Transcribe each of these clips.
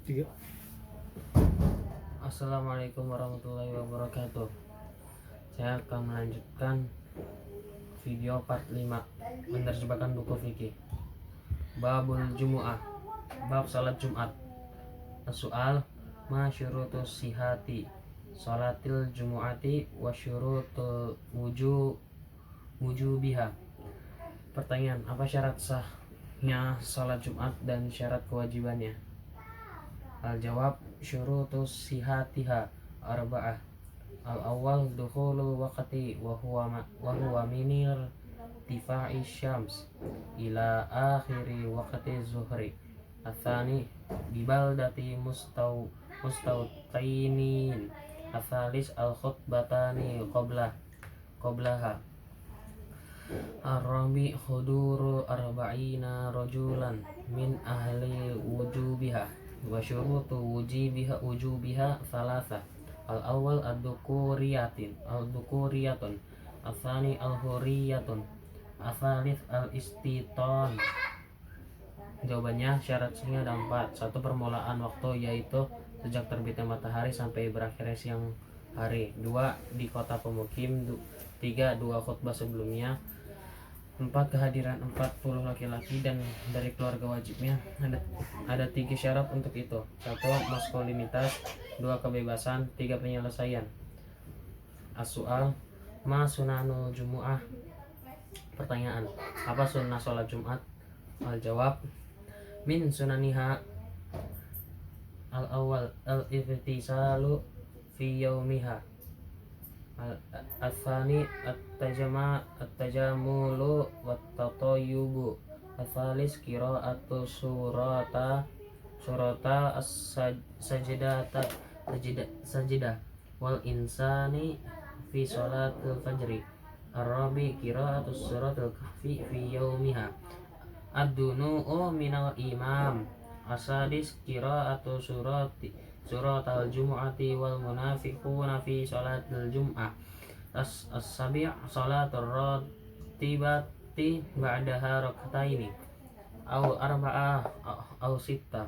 Tiga. Assalamualaikum warahmatullahi wabarakatuh. Saya akan melanjutkan video part 5 Menerjemahkan buku fikih. Babul Jumu'ah, bab salat Jumat. Soal ma syurutus sihati salatil jumu'ati wa syurutul wujubiha. Pertanyaan, apa syarat sahnya salat Jumat dan syarat kewajibannya? Al-jawab, syurutus sihatiha arba'ah. Al-awwal dukhulul waqti wa huwa minir tifa'i syams ila akhiri waqti zuhri. Al-thani bibaldati mustawtainin. Al-thalis al-khutbatani qablaha. Ar-rabi huduru arba'ina rajulan min ahli wujubiha wa syurutu wujubiha thalatha. Al-awwal ad-dukuriyatun, al-thani al-huriyatun, al-thalith al-istiton. Jawabannya, syarat sahnya ada 4. 1. Permulaan waktu, yaitu sejak terbitnya matahari sampai berakhirnya siang hari. 2. Di kota pemukim. 3. 2 khutbah sebelumnya. 4. Kehadiran 40 laki-laki dan dari keluarga wajibnya. Ada 3 syarat untuk itu. 1. Maskulinitas. 2. Kebebasan. 3. Penyelesaian. As-soal ma sunanul jumu'ah. Pertanyaan, apa sunnah sholat Jumat? Al-jawab, min sunaniha al-awwal al-iftisalu fi yaumiha. Al-thani at-tajamulu wat-tatayyubu. Al-thalis qira'atu surata sajidah wal insani fi sholatil fajri. Ar-rabi qira'atu suratul kahfi fi yaumiha. Ad-dunu'u minal imam. As-sadis qira'atu suratal jumu'ati wal munafiquna fi sholatil jum'ah. As-sabi' sholatul ratibati ba'daha rakataini au arba'ah au sitta.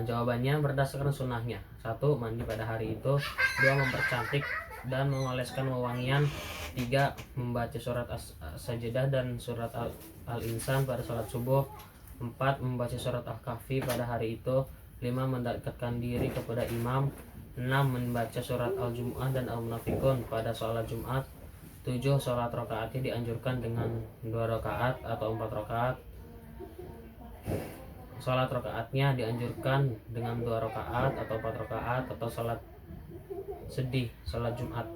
Jawabannya berdasarkan sunnahnya. 1. Mandi pada hari itu. 2. Mempercantik dan mengoleskan wewangian. 3. Membaca surat as-sajdah dan surat al-insan pada salat subuh. 4. Membaca surat al-kahfi pada hari itu. 5. Mendekatkan diri kepada imam. 6. Membaca surat al-jumu'ah dan al-munafikun pada sholat Jumat. 7. Sholat rakaatnya dianjurkan dengan 2 rakaat atau 4 rakaat. Sholat rakaatnya dianjurkan dengan 2 rakaat atau 4 rakaat atau sholat sedih, sholat Jumat.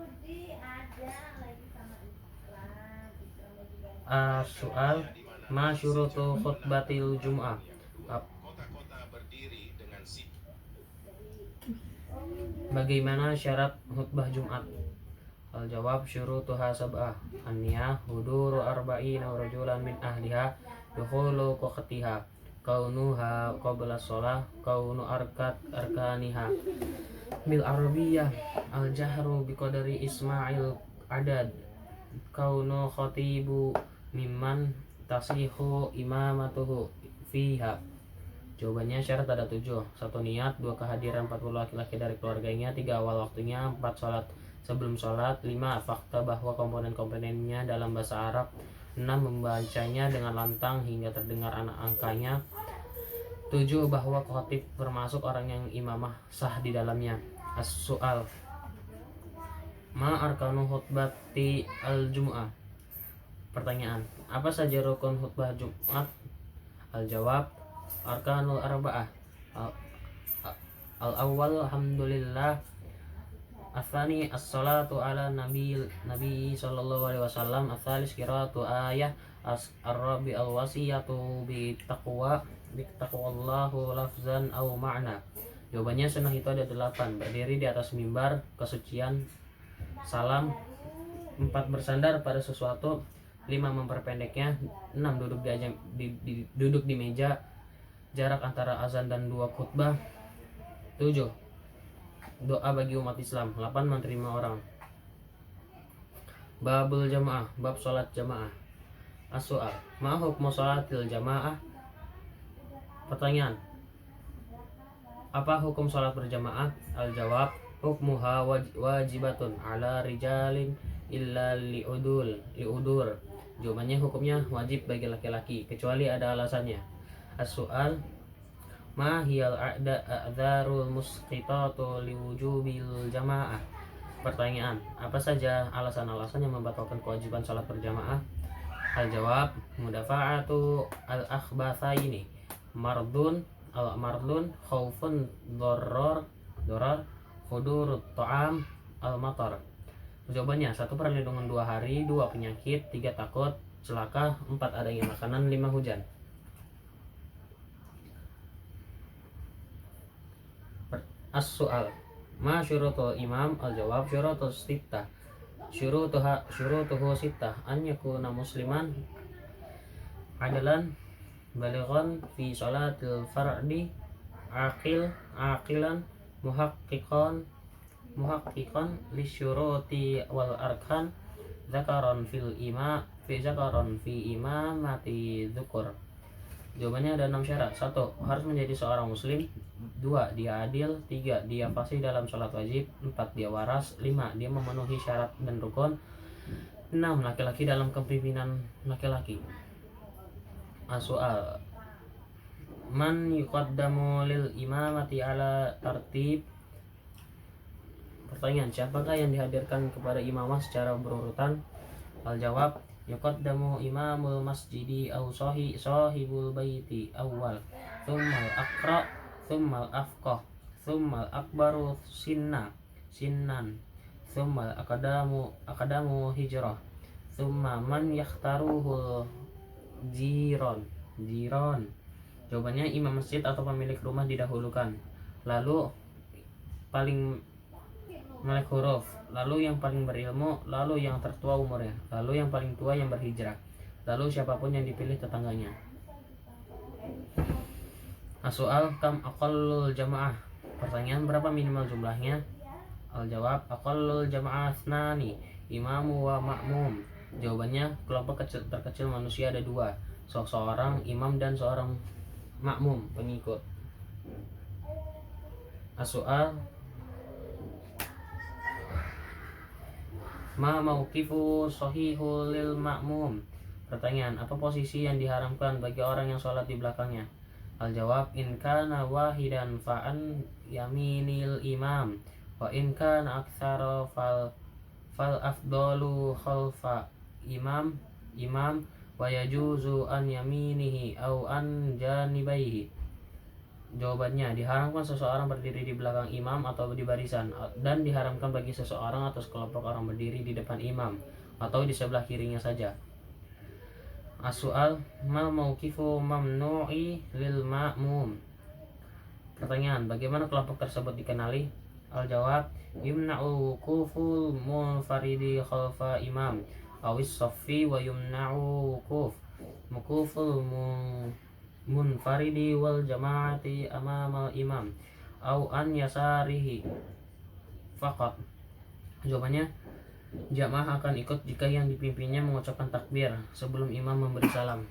Soal ma syurutu khutbatil Jum'ah. Bagaimana syarat khutbah Jumat? Al-jawab, syurutuha sab'ah. An-niyah huduru arba'ina rajulan min ahliha dukhulu waqtiha, kaunuha qabla sholah, kaunu arkaniha bil arabiyyah, al-jahru biqadari isma'il adad, kaunu khatibu mimman tasihu imamatuhu fiha. Jawabannya, syarat ada 7. 1. Niat. 2. Kehadiran 40 laki-laki dari keluarganya. 3. Awal waktunya. 4. Sholat sebelum sholat. 5. Fakta bahwa komponen-komponennya dalam bahasa Arab. 6. Membacanya dengan lantang hingga terdengar anak angkanya. 7. Bahwa khatib termasuk orang yang imamah sah di dalamnya. As-soal ma arkanu khutbati al-jumu'ah. Pertanyaan, apa saja rukun khutbah Jumat? Al-jawab, arkanul arba'ah. Al-awwal alhamdulillah. Al-thani as-salatu ala nabi sallallahu alaihi wasallam. Al-thalis qira'atu ayah. Ar-rabi al-wasiyatu bi taqwallahu lafzan au ma'na. Jawabannya, sunnah itu ada 8. Berdiri di atas mimbar kesucian. Salam. 4. Bersandar pada sesuatu. 5. Memperpendeknya. 6. Duduk di meja. Jarak antara azan dan 2 khutbah. 7. Doa bagi umat Islam. 8. Menerima orang. Babul jamaah, bab sholat jamaah. As-soal, ma hukmu sholatil jamaah? Pertanyaan, apa hukum sholat berjamaah? Al-jawab, hukmuha wajibatun ala rijalin illa liudur. Jawabannya, hukumnya wajib bagi laki-laki kecuali ada alasannya. As-soal, ma hiyal a'dzarul musqitatu liwujubil jamaah? Pertanyaan, apa saja alasan-alasan yang membatalkan kewajiban sholat berjamaah? Al-jawab, mudafa'atu al-akhbathaini, mardun khaufun dorar hudurut ta'am al-matar. Jawabannya, 1 perlindungan 2 hari, 2 penyakit, 3 takut celaka, 4 adanya makanan, 5 hujan. As-soal, ma syurutul imam? Al-jawab, syurutuhu sittah, an yakuna musliman adalan balighan fi salatil fardi aqilan muhaqqiqan lisyuruti wal arkan zakaron fi imamati dzukur. Jawabannya ada 6 syarat. 1. Harus menjadi seorang muslim. 2. Dia adil. 3. Dia fasih dalam sholat wajib. 4. Dia waras. 5. Dia memenuhi syarat dan rukun. 6. Laki-laki dalam kepemimpinan laki-laki. As-soal, man yuqaddamu lil imamati ala tartib? Pertanyaan, siapakah yang dihadirkan kepada imamah secara berurutan? Al-jawab, yuqaddamu imamul masjidi aw sahibul baiti awal, thummal aqra, thummal afqah, thummal akbaru sinnan, thummal akadamu hijrah, thumma man yakhtaruhu jiron. Jawabannya, imam masjid atau pemilik rumah didahulukan, lalu paling melek huruf, lalu yang paling berilmu, lalu yang tertua umurnya, lalu yang paling tua yang berhijrah, lalu siapapun yang dipilih tetangganya. As-soal, kam aqallul jamaah? Pertanyaan, berapa minimal jumlahnya? Al-jawab, aqallul jamaah thnani, imamu wa ma'mum. Jawabannya, kelompok terkecil manusia ada 2, seorang imam dan seorang makmum pengikut. As-soal, ma mauqifu sahihul lil ma'mum? Pertanyaan, apa posisi yang diharamkan bagi orang yang sholat di belakangnya? Al-jawab, in kana wahidan fa'an yaminil imam, wa in kana aktsara fal afdalu khalfa imam wa yajuzu an yaminihi aw an janibaihi. Jawabannya, diharamkan seseorang berdiri di belakang imam atau di barisan, dan diharamkan bagi seseorang atau sekelompok orang berdiri di depan imam atau di sebelah kirinya saja. As-soal, mal mauqifu mamnu'i lil ma'mum? Pertanyaan, bagaimana kelompok tersebut dikenali? Al-jawab, yumna'u wuquful munfaridi khalfa imam awis saffi wa yumna'u wuquful munfaridi wal jama'ati amamal imam au an yasarihi faqat. Jawabannya, jamaah akan ikut jika yang dipimpinnya mengucapkan takbir sebelum imam memberi salam.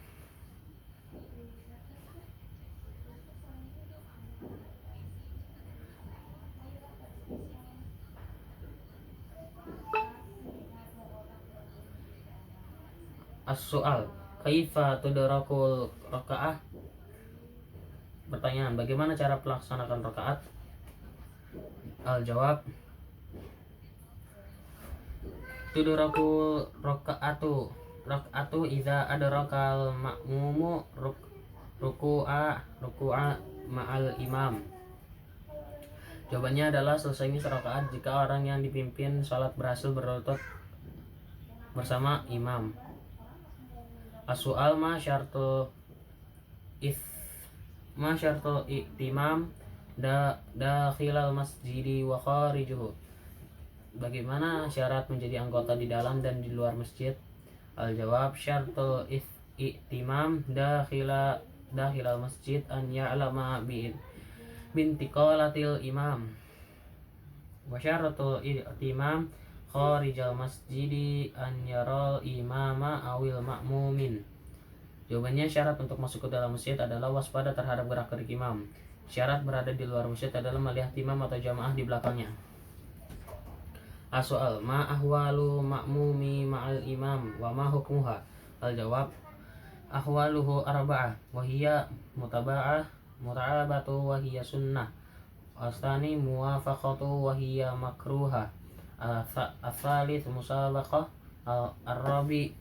As-soal, kaifa tudrakul rakaah? Pertanyaan, bagaimana cara melaksanakan rakaat? Al-jawab, tudrakul rakaatu idza adrakal ma'mumu ruku'a ma'al imam. Jawabannya adalah selesainya rakaat jika orang yang dipimpin salat berhasil berlutut bersama imam. As-soal, ma syartul i'timam dakhilal masjidi wa kharijuhu? Bagaimana syarat menjadi anggota di dalam dan di luar masjid? Al-jawab, syartul i'timam dakhilal masjid an ya'lama bintiqalatil imam, wa syaratul i'timam kharijal masjidi an yaral imama awil ma'mumin. Jawabannya, syarat untuk masuk ke dalam masjid adalah waspada terhadap gerak-gerik imam. Syarat berada di luar masjid adalah melihat imam atau jamaah di belakangnya. As-soal, ma ahwalu ma'mumi ma'al imam wa ma hukmuha? Al-jawab, ahwaluhu arba'ah wa hiya muta'abatu wa hiya sunnah. Astani muwafaqatu wa hiya makruha. Al-thalith musabaqah. Al-rabi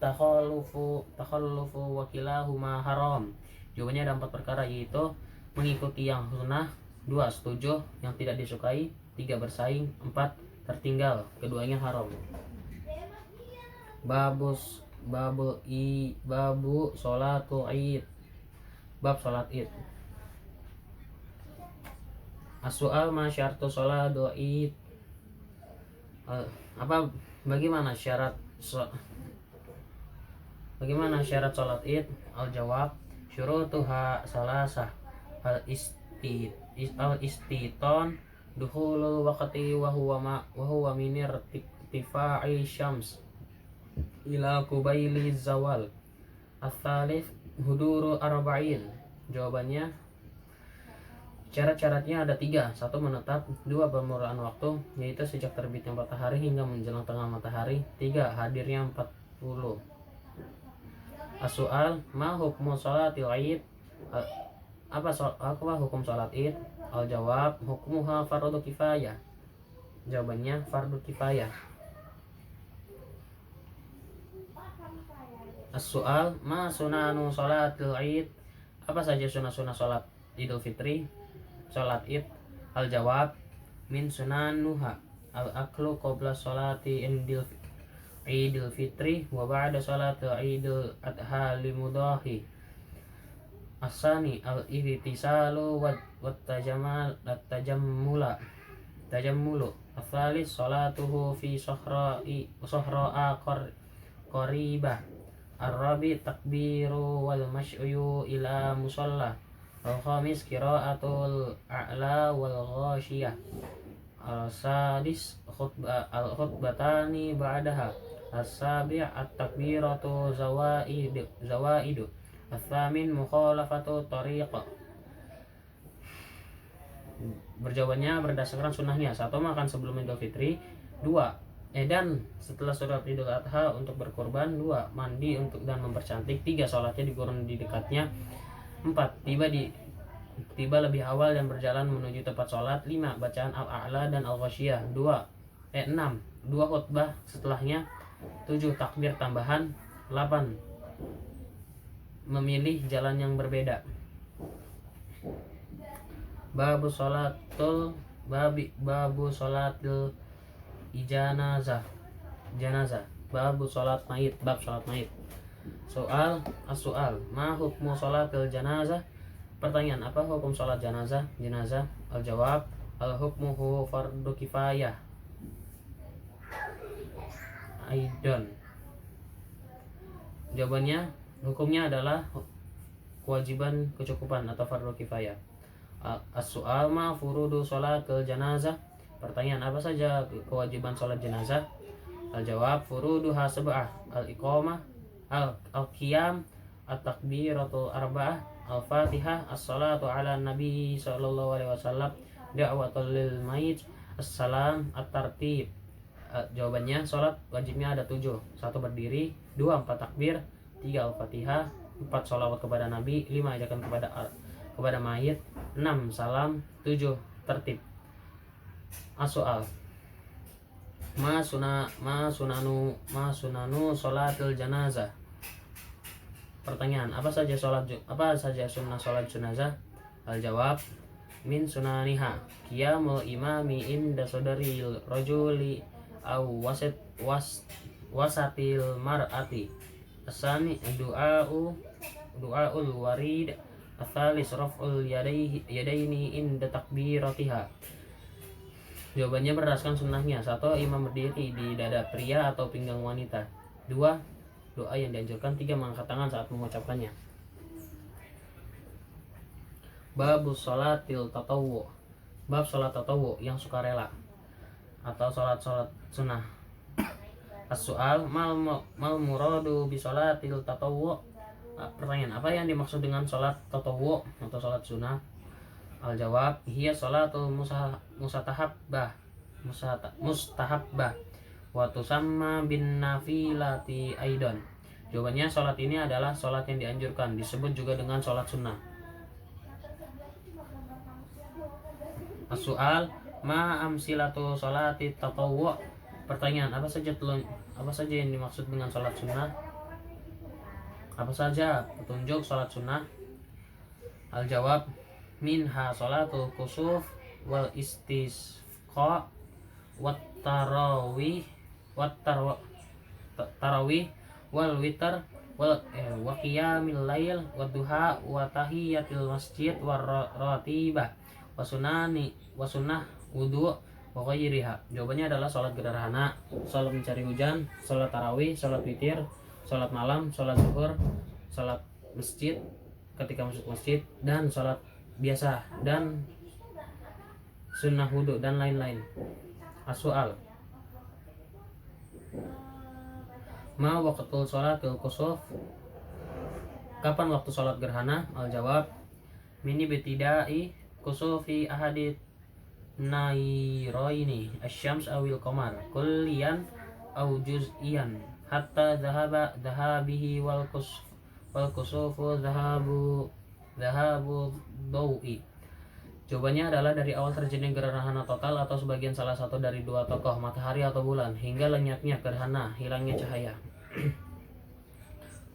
takhallufu wa kilahuma haram. Jawabannya ada 4 perkara, yaitu mengikuti yang sunnah, 2 setuju yang tidak disukai, 3 bersaing, 4 tertinggal, keduanya haram. Babu sholatu id. Bab sholat id. As-soal, ma syartu sholatu id? Bagaimana syarat sholat id? Al-jawab, syurutuha salasah. Al-istiton dukhulul waqti wa huwa min irtifa'i syams ila qubaili zawal. Al-thalith huduru arba'in. Jawabannya, syarat-syaratnya ada 3. 1 menetap, 2 pemuraan waktu, yaitu sejak terbitnya matahari hingga menjelang tengah matahari, 3 hadirnya 40. As-soal, ma hukmu sholatil id? Apa hukum sholat id? Al-jawab, hukmuha fardu kifayah. Jawabannya, fardu kifayah. As-soal, ma sunanu sholatil id? Apa saja sunah-sunah sholat Idul Fitri, sholat id? Al-jawab, min sunanuha al-aklu qabla sholati Idul Fitri wa ba'da sholati Idul Adha limudahi. Asani al-ihtisalu wat tajammulu. Al-thalis sholatuhu fi sahra'a qaribah. Ar-rabi takbiru wal masy'u ila musalla. Al-khamis qira'atul a'la wal ghashiyah. Al-sadis al-khutbatani ba'daha. As-sabi' at-takbiratu zawaidu. Al-thamin mukhalafatu tariqah. Berjawabannya berdasarkan sunnahnya. 1 makan sebelum Idul Fitri, 2 dan setelah sholat Idul Adha untuk berkorban, 2 mandi untuk dan mempercantik, 3 sholatnya di gurun di dekatnya, 4 tiba lebih awal dan berjalan menuju tempat sholat, 5 bacaan al-a'la dan al-ghasyiyah, 6 2 khutbah setelahnya, 7 takbir tambahan, 8 memilih jalan yang berbeda. Babu sholatil janazah. Babu sholat mayit. Bab sholat mayit. Soal, as-soal, ma hukmu sholatil janazah? Pertanyaan, apa hukum sholat jenazah? Al-jawab, al-hukmuhu fardu kifayah aidon. Jawabannya, hukumnya adalah kewajiban kecukupan atau fardu kifayah. As-soal, ma furudu sholatil janazah? Pertanyaan, apa saja kewajiban sholat jenazah? Al-jawab, furuduha sab'ah. Al-iqamah, al-qiyam, at-takbiratul arba'ah, al-fatihah, as-salatu ala nabi sallallahu alaihi wasallam, da'watul lil mayit, as-salam, at-tartib. Jawabannya, sholat wajibnya ada 7. 1 berdiri, 2 4 takbir, 3 al-fatihah, 4 sholawat kepada nabi, 5 ajakan kepada mayit, 6 salam, 7 tertib. As-soal, ma sunanu sholatil janazah? Pertanyaan, apa saja sunnah sholat jenazah? Al-jawab, min sunaniha qiyamul imami inda sadaril rajuli aw wasatil mar'ati. Asani du'aul warid. Atsalis raf'ul yadaini inda takbiratiha. Jawabannya berdasarkan sunnahnya. 1 imam berdiri di dada pria atau pinggang wanita. 2 doa yang dianjurkan. 3 mengangkat tangan saat mengucapkannya. Babu sholatil tatawwu. Bab sholat tatawwu yang sukarela atau sholat sunnah. As-soal mal muradu bi sholatil tatawwu. Pertanyaan, apa yang dimaksud dengan sholat tatawwu atau sholat sunnah? Al-jawab, hiya sholatul mustahabbah wa tusamma bin nafilati aidan. Jawabannya, sholat ini adalah sholat yang dianjurkan, disebut juga dengan sholat sunnah. As-soal ma amsilatu sholati tatawwu. Pertanyaan, apa saja yang dimaksud dengan sholat sunnah? Apa saja petunjuk sholat sunnah? Al-jawab, minha sholatul kusuf wal istisqa wat tarawih wal witar wa qiyamil lail wa duha wa tahiyatil masjid wa ratibah wa sunnah wudu wa ghairiha. Jawabannya adalah sholat gerhana, sholat mencari hujan, sholat tarawih, sholat witir, sholat malam, sholat zuhur, sholat masjid ketika masuk masjid, dan sholat biasa, dan sunnah wudu dan lain-lain. As-soal ma waqtul sholatil kusuf. Kapan waktu sholat gerhana? Al-jawab, mini betidai kusufi ahadit nairaini asyams awil qamar kulliyan aw juz'iyan hatta dhahabihi wal kusufu dhahabu dawi. Jawabannya adalah dari awal terjadinya gerhana total atau sebagian salah satu dari dua tokoh, matahari atau bulan, hingga lenyapnya gerhana, hilangnya cahaya.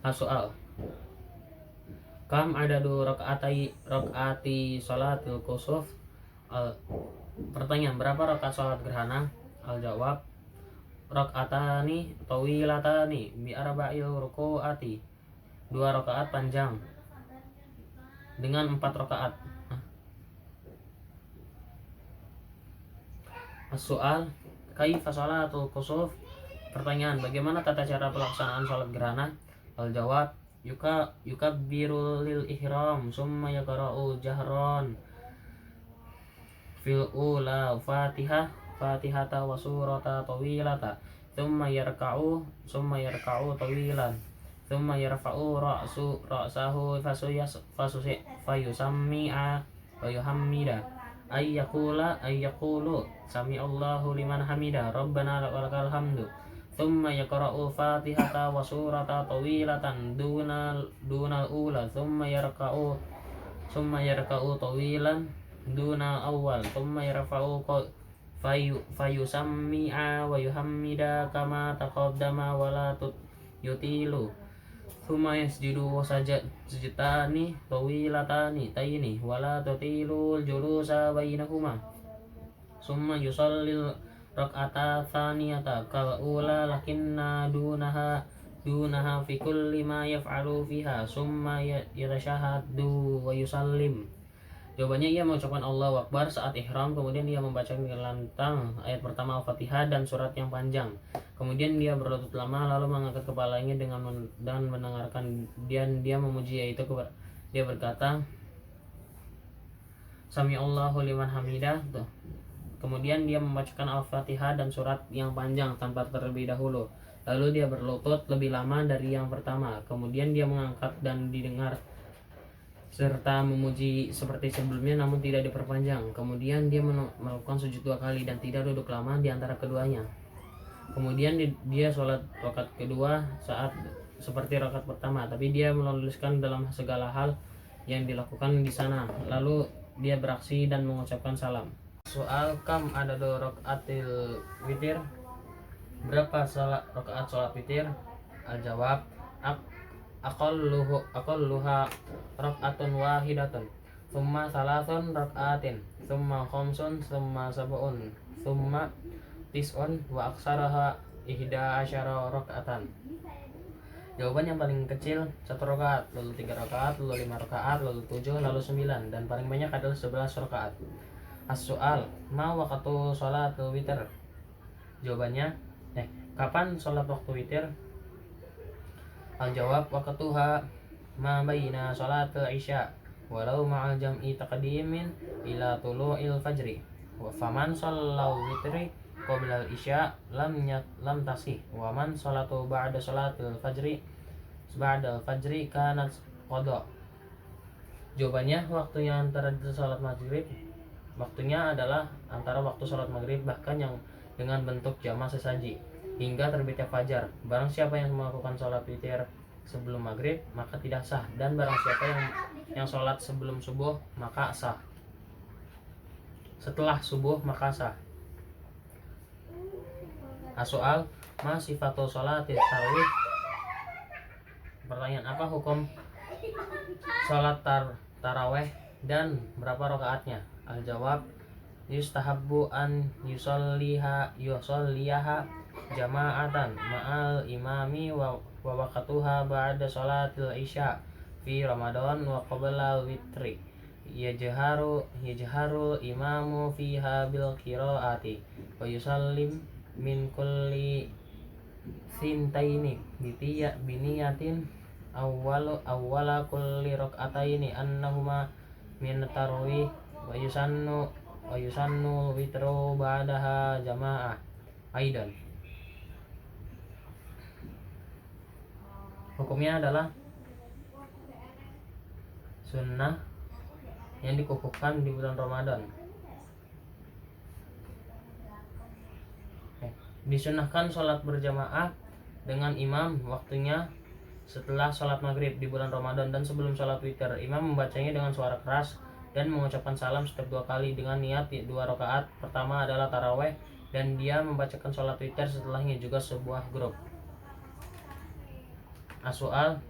As-soal kam adadu rakaati sholatil kusuf. Pertanyaan, berapa rakaat sholat gerhana? Al-jawab, rakaatani tawilatani bi arba'il ruku'ati. 2 rakaat panjang dengan 4 rakaat. As-soal kaifa sholatul kusuf. Pertanyaan, bagaimana tata cara pelaksanaan sholat gerhana? Al-jawab, yukabbiru lil ihram summa yaqra'u jahran fil ula fatihata wa surata tawilata thumma yarka'u tawilan thumma yarfa'u ra'sahu fayusammi'a wa yuhammida ay yaqulu sami Allahu liman hamida rabbana lakal hamdu thumma yaqra'u fatihata wa surata tawilatan dunal ula thumma yarka'u tawilan duna awal thumma yarfa'u fayusammi'a wa yuhammida kama taqaddama wa la yutilu thumma yasjudu wa sajdatani tawilatani taini wa la tutilu julusa bainahuma thumma yusallil rak'ata thaniyata kal ula lakinna dunaha fi kulli ma yaf'alu fiha thumma yatashahhadu wa yusallim. Jawabannya, ia mengucapkan Allahu Akbar saat ihram, kemudian dia membaca lantang ayat pertama Al-Fatihah dan surat yang panjang. Kemudian dia berlutut lama lalu mengangkat kepalanya dan mendengarkan dia memuji, yaitu dia berkata Sami Allahu liman hamidah. Kemudian dia membacakan Al-Fatihah dan surat yang panjang tanpa terlebih dahulu. Lalu dia berlutut lebih lama dari yang pertama. Kemudian dia mengangkat dan didengar serta memuji seperti sebelumnya namun tidak diperpanjang. Kemudian dia melakukan sujud 2 kali dan tidak duduk lama di antara keduanya. Kemudian dia sholat rakaat kedua saat seperti rakaat pertama, tapi dia meluluskan dalam segala hal yang dilakukan di sana. Lalu dia beraksi dan mengucapkan salam. Soal kam adadu rakaatil witir. Berapa rakaat sholat witir? Al-jawab, aqalluha rak'atun wahidatun thumma salatun rak'atin thumma khamsun thumma sab'un thumma tis'un wa aksaraha 11 rak'atan. Jawaban yang paling kecil 1 rakaat, lalu 3 rakaat, lalu 5 rakaat, lalu 7, lalu 9, dan paling banyak adalah 11 rakaat. As-soal ma waqtu sholatul witir. Jawabannya, kapan sholat waktu witir? Al-jawab, waqtuha ma baina sholatul isya walau ma'al jam'i taqdimin ila tulu'il fajri wa faman shallau witri qabla al-isya lam tasih wa man salatu ba'da salatil fajri kanat qada. Jawabannya, waktunya antara salat maghrib, waktunya adalah antara waktu salat maghrib bahkan yang dengan bentuk jamaah sesaji hingga terbitnya fajar. Barang siapa yang melakukan salat witir sebelum maghrib maka tidak sah, dan barang siapa yang salat sebelum subuh maka sah. Setelah subuh maka sah. As-soal, ma sifatu sholati tarawih? Pertanyaan, apa hukum salat taraweh dan berapa rakaatnya? Al-jawab, yustahabbu an yusolliyaha jama'atan ma'al imami wa waqtuha ba'da sholatil isya fi Ramadan wa qabla witri. Yajharu imamu fiha bil qiraati wa yusallim min kulli sintaini biniyatin awwala kulli rak'ataini annahuma min tarawih wa yusannu witru ba'daha jamaah aidan. Hukumnya adalah sunnah yang dikukuhkan di bulan Ramadan. Disunahkan sholat berjamaah dengan imam waktunya setelah sholat maghrib di bulan Ramadan dan sebelum sholat witir. Imam membacanya dengan suara keras dan mengucapkan salam setiap 2 kali dengan niat 2 rakaat pertama adalah taraweh, dan dia membacakan sholat witir setelahnya juga sebuah grup. As-soal,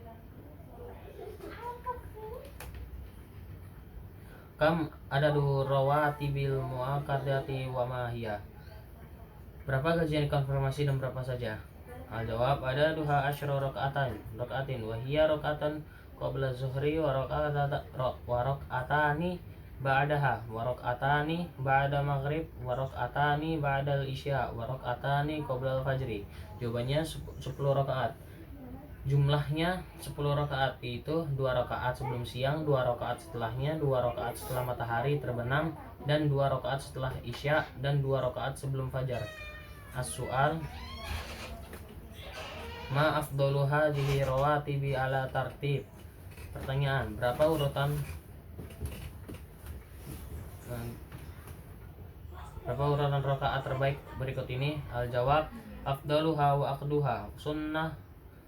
kam adadu rawatibil muakkadati wa ma hiya? Berapa gajian konfirmasi dan berapa saja? Al-jawab, ada duha asyra rakaatin wa hiya rakaatan qabla zuhri wa rakaatani ba'daha wa rakaatani ba'da maghrib wa rakaatani ba'dal isya wa rakaatani qabla al-fajri. Jawabannya 10 rakaat. Jumlahnya 10 rakaat, yaitu 2 rakaat sebelum siang, 2 rakaat setelahnya, 2 rakaat setelah matahari terbenam, dan 2 rakaat setelah isya, dan 2 rakaat sebelum fajar. As-soal, ma afdalu hadhihi rawatibi ala tartib? Pertanyaan, berapa urutan rakaat terbaik berikut ini? Al-jawab, afdaluha wa aqduha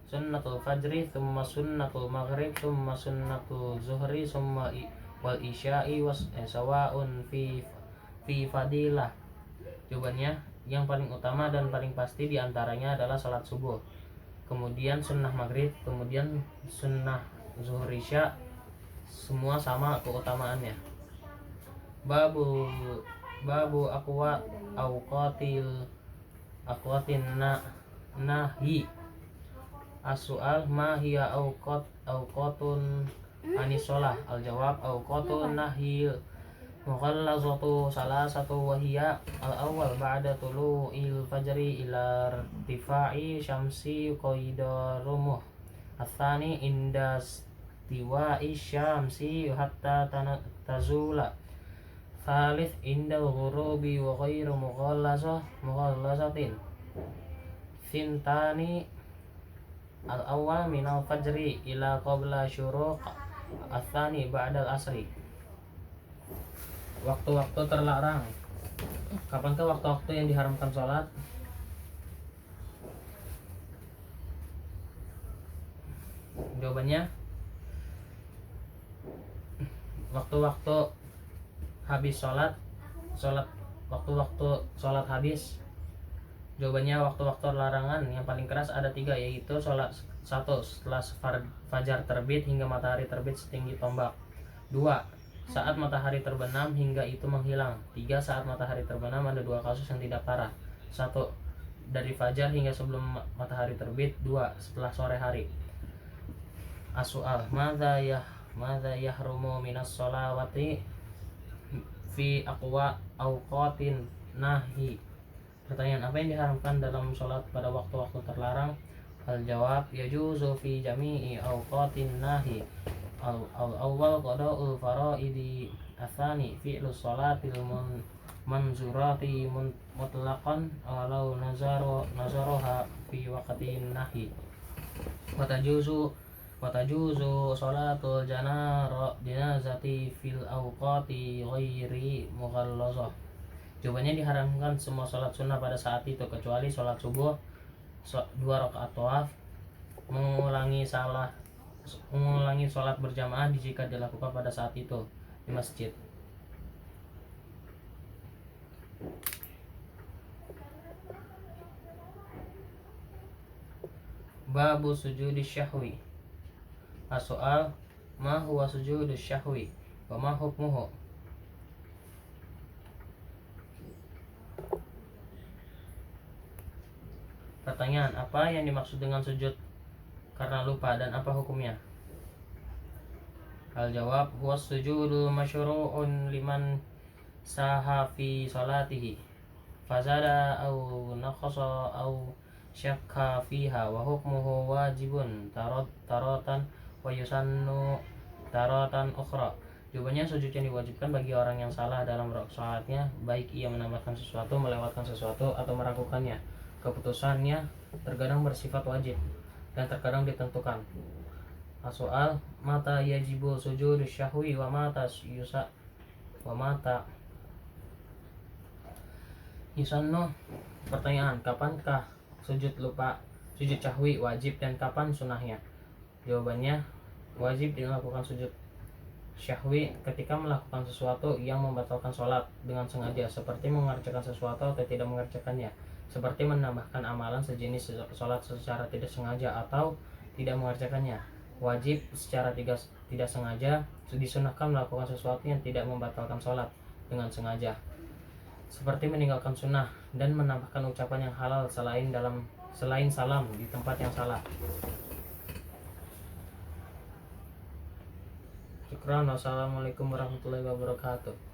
sunnatul fajri, thumma sunnatul maghrib, thumma sunnatul zuhri, thumma wal isya'i sawa'un fi fadilah. Jawabannya, yang paling utama dan paling pasti diantaranya adalah salat subuh, kemudian sunnah maghrib, kemudian sunnah zuhur isya, semua sama keutamaannya. Babu aqwatin nahi. As-soal, ma hiya awqatun anisolah? Al-jawab, awqatun nahi mughallazatu salasatu wa hiya al-awwal ba'da tulu'il fajri ila irtifa'i syamsi qaida rumuh, atsani inda istiwa'i syamsi hatta tazula, tsalits inda ghurubi wa ghairu mughallazatin, sintani al-awwal minal fajri ila qabla syuruq, atsani ba'dal asri. Waktu-waktu terlarang. Kapankah waktu-waktu yang diharamkan sholat? Jawabannya, waktu-waktu habis waktu-waktu sholat habis. Jawabannya, waktu-waktu larangan yang paling keras ada 3, yaitu sholat 1 setelah fajar terbit hingga matahari terbit setinggi tombak, 2 saat matahari terbenam hingga itu menghilang, 3 saat matahari terbenam ada 2 kasus yang tidak parah, 1 dari fajar hingga sebelum matahari terbit, 2 setelah sore hari. As-soal, madza yahrumu minas sholawati fi aqwa awqatin nahi? Pertanyaan, apa yang diharamkan dalam sholat pada waktu-waktu terlarang? Al-jawab, yajuzu fi jami'i awqatin nahi. Al-awwal qada'ul fara'idi, atsani fi'lus sholatil manzurati mutlaqan walau nazaroha fi waqtin nahi. Watajuzu salatul janazati fil awqati ghairi mughallazah. Jawabannya diharamkan semua sholat sunnah pada saat itu kecuali sholat subuh 2 rakaat tawaf, mengulangi sholat berjamaah jika dilakukan pada saat itu di masjid. Babu sujudi syahwi. As-soal, ma huwa sujudus syahwi wa ma hukmuhu? Pertanyaan, apa yang dimaksud dengan sujud karena lupa dan apa hukumnya? Al-jawab, huwa sujudu masyru'un liman saha fi salatihi fazada au naqasa au syakka fiha wa hukmuhu wajibun taratan wa yusannu taratan ukhra. Jawabannya, sujud yang diwajibkan bagi orang yang salah dalam salatnya, baik ia menambahkan sesuatu, melewatkan sesuatu, atau meragukannya. Keputusannya terkadang bersifat wajib dan terkadang ditentukan. Soal, mata yajibu sujud syahwi wa mata yusannu. Pertanyaan, kapankah sujud syahwi wajib dan kapan sunnahnya? Jawabannya, wajib dilakukan sujud syahwi ketika melakukan sesuatu yang membatalkan sholat dengan sengaja, seperti mengerjakan sesuatu atau tidak mengerjakannya, seperti menambahkan amalan sejenis sholat secara tidak sengaja atau tidak mengerjakannya. Wajib secara tidak sengaja, disunahkan melakukan sesuatu yang tidak membatalkan sholat dengan sengaja, seperti meninggalkan sunnah dan menambahkan ucapan yang halal selain salam di tempat yang salah. Syukran. Wassalamualaikum warahmatullahi wabarakatuh.